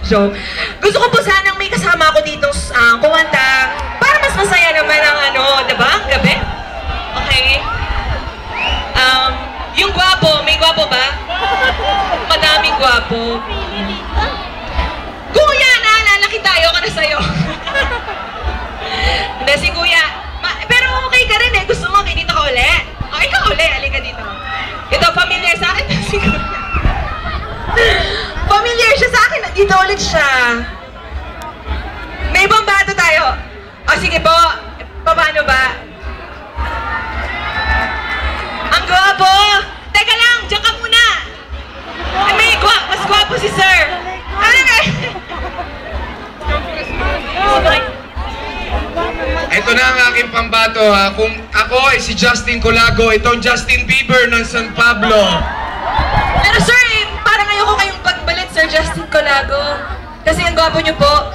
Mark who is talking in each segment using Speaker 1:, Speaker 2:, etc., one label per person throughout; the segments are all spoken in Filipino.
Speaker 1: So, gusto ko po sanang may kasama ako dito kumanta para mas masaya naman ang diba? Gabi? Okay. Yung gwapo, may gwapo ba? Madaming gwapo. Kuya, naalala kita, ayoko na sa'yo. Hindi, si Kuya. Pero okay ka rin eh, gusto mo, dito ka uli. O, ikaw uli, halika dito. Ito, familiar sa akin si Kuya. Familiar siya sa akin, nandito ulit siya. May ibang bato tayo. O, sige po, paano ba? Ang gwapo! Teka lang, diyan ka muna! Ay, mas gwapo si Sir! Ano na?
Speaker 2: Ito na ang aking pambato ha. Kung ako ay si Justin Colago, itong Justin Bieber ng San Pablo.
Speaker 1: Pero Sir, parang ayoko kayong pagbalit, Sir Justin Colago. Kasi ang gwapo niyo po.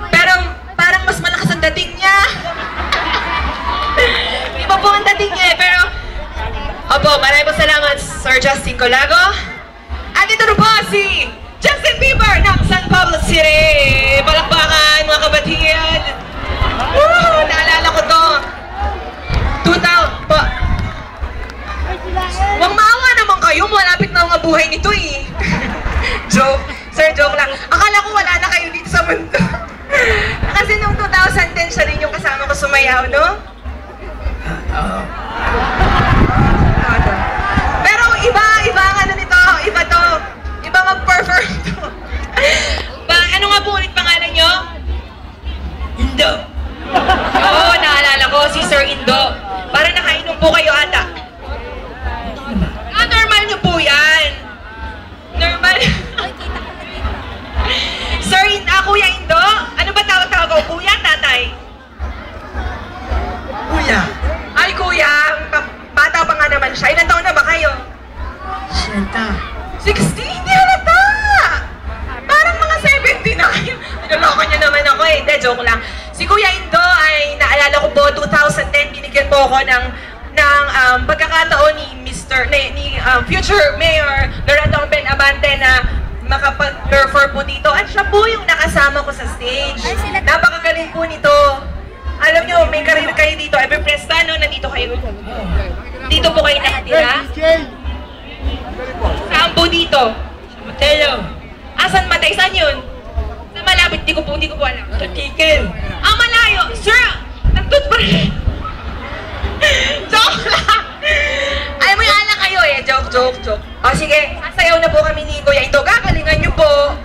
Speaker 1: Pero parang mas malakas ang dating niya. Iba po ang dating niya eh, pero opo, maraming po salamat, Sir Justin Colago. At ito na po si Justin Bieber ng San Pablo City. Palakpakan, mga kabatid. Woo! Naalala ko to. 2000 po. Huwag maawa naman kayo, malapit na ang buhay nito eh. Joke. Sir, joke lang. Akala ko wala na kayo dito sa mundo. Kasi nung 2010 siya rin yung kasama ko sumayaw, no? Pero iba ang ano nito, iba to. Iba mag-perform to. Ano nga po ulit pangalan nyo? Indo. Oo, naalala ko, si Sir Indo. Para nakainom po kayo ata. Normal nyo po yan. Normal. Sir, Kuya Indo? Ano ba tawag ko? Kuya, tatay?
Speaker 3: Kuya.
Speaker 1: Ay, Kuya. Bata pa nga naman siya. Ilan taon na ba kayo? 60? Hindi halata! Parang mga 70 na kayo. Niloloko niya naman ako eh. Hindi, joke lang. Si Kuya Indo ay naalala ko po, 2010, binigyan po ako ng pagkakataon ni future Mayor Loretto Ben Abante na makapag-perform po dito. At siya po yung nakasama ko sa stage. Napakagaling po nito. Alam nyo, may karir kayo dito. Every presta, no? Nandito kayo. Dito po kayo nakatira. Sa Ambo dito. Sa Mateo. Asan Matay? Saan yun? Sa malapit, di ko po alam. Sa Tiken. Ang malayo. Sir, nagtutbrush. Joke lang. Alam mo, ala kayo eh. Joke. O sige, sasayaw na po kami ni Kuya Indo. Gagalingan nyo po.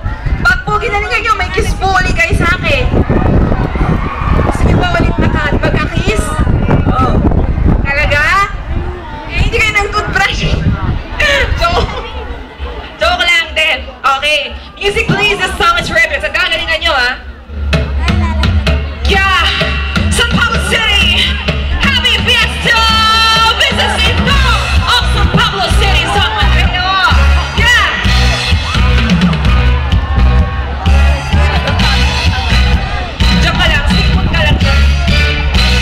Speaker 1: Pag po ginalingan nyo, may kiss po ulit kayo sa akin. Sige po ulit magka-kiss. Oh. Talaga? Eh, hindi kayo nag-toothbrush. Joke lang din. Okay. Music please, this song is ripped. Sa gagalingan nyo ha. Yeah! San Pablo City! Happy Fiesta! Business Indo of San Pablo City! Song Mateo! Yeah! Diyan ka lang, sipon ka lang dyan.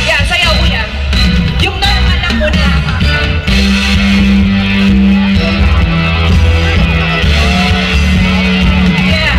Speaker 1: Yeah, sayaw ko yan. Yung normal lang muna. Yeah.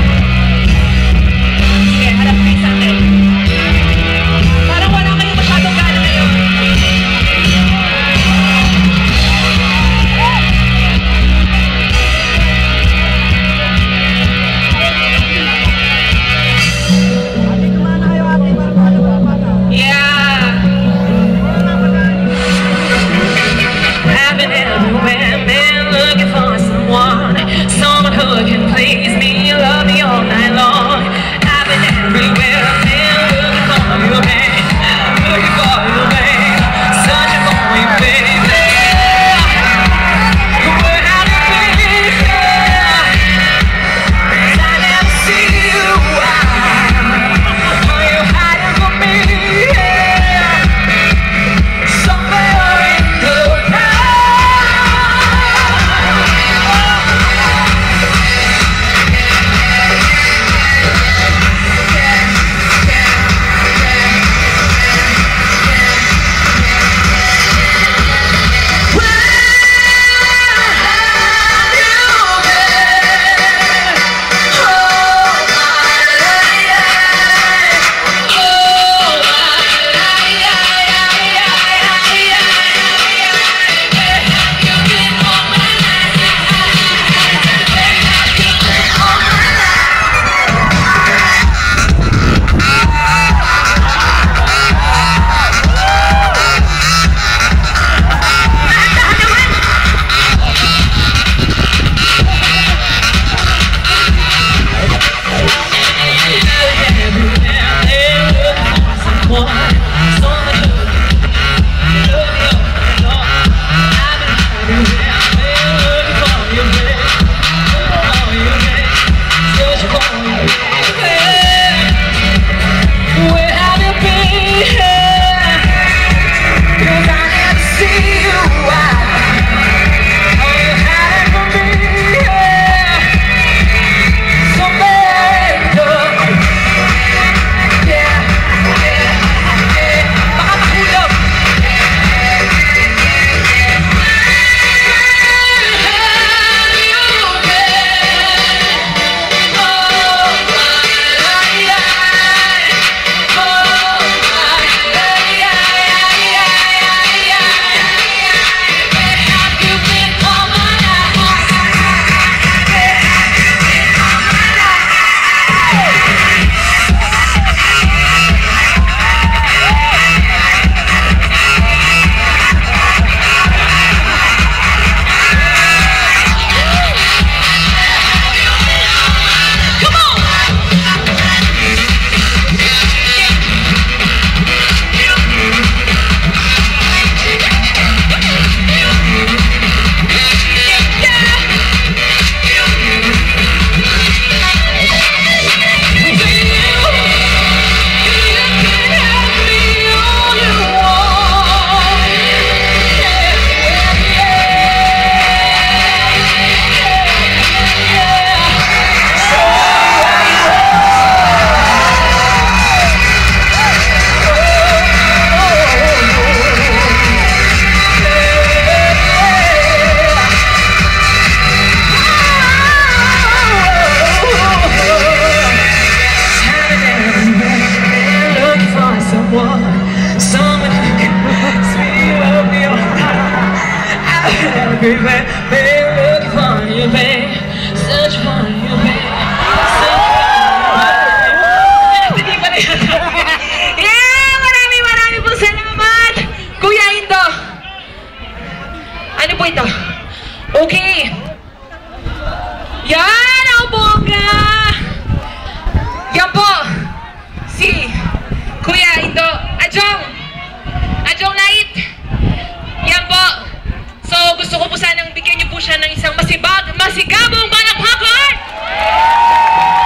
Speaker 1: si Gabong